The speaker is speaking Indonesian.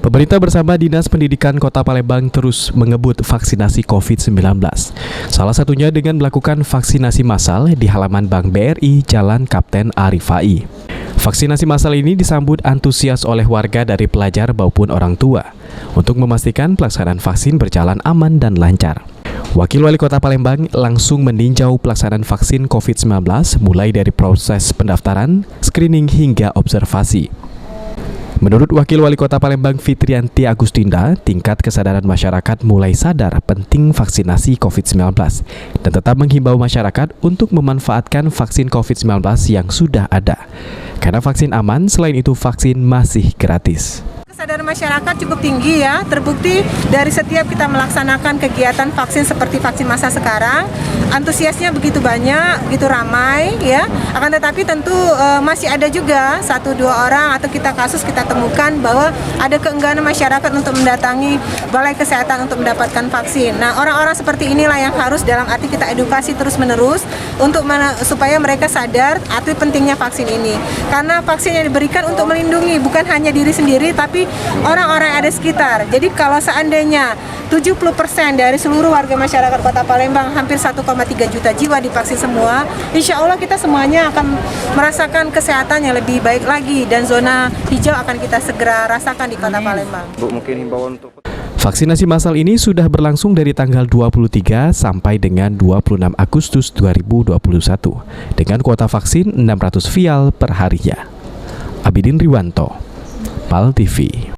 Pemerintah bersama Dinas Pendidikan Kota Palembang terus mengebut vaksinasi COVID-19. Salah satunya dengan melakukan vaksinasi massal di halaman Bank BRI Jalan Kapten Arifai. Vaksinasi massal ini disambut antusias oleh warga dari pelajar maupun orang tua untuk memastikan pelaksanaan vaksin berjalan aman dan lancar. Wakil Wali Kota Palembang langsung meninjau pelaksanaan vaksin COVID-19 mulai dari proses pendaftaran, screening hingga observasi. Menurut Wakil Wali Kota Palembang Fitrianti Agustinda, tingkat kesadaran masyarakat mulai sadar penting vaksinasi COVID-19 dan tetap menghimbau masyarakat untuk memanfaatkan vaksin COVID-19 yang sudah ada. Karena vaksin aman, selain itu vaksin masih gratis. Kesadaran masyarakat cukup tinggi ya, terbukti dari setiap kita melaksanakan kegiatan vaksin seperti vaksin massal sekarang, antusiasnya begitu banyak, begitu ramai ya. Akan tetapi tentu masih ada juga 1-2 orang atau kasus kita temukan bahwa ada keengganan masyarakat untuk mendatangi Balai Kesehatan untuk mendapatkan vaksin. Nah, orang-orang seperti inilah yang harus dalam arti kita edukasi terus-menerus untuk supaya mereka sadar arti pentingnya vaksin ini. Karena vaksin yang diberikan untuk melindungi bukan hanya diri sendiri tapi orang-orang yang ada sekitar. Jadi kalau seandainya 70% dari seluruh warga masyarakat Kota Palembang, hampir 1,3 juta jiwa divaksin semua, insya Allah kita semuanya akan merasakan kesehatan yang lebih baik lagi dan zona hijau akan kita segera rasakan di Kota Palembang. Bu, mungkin himbauan untuk Vaksinasi massal ini sudah berlangsung dari tanggal 23 sampai dengan 26 Agustus 2021 dengan kuota vaksin 600 vial per harinya. Abidin Riwanto, PAL TV.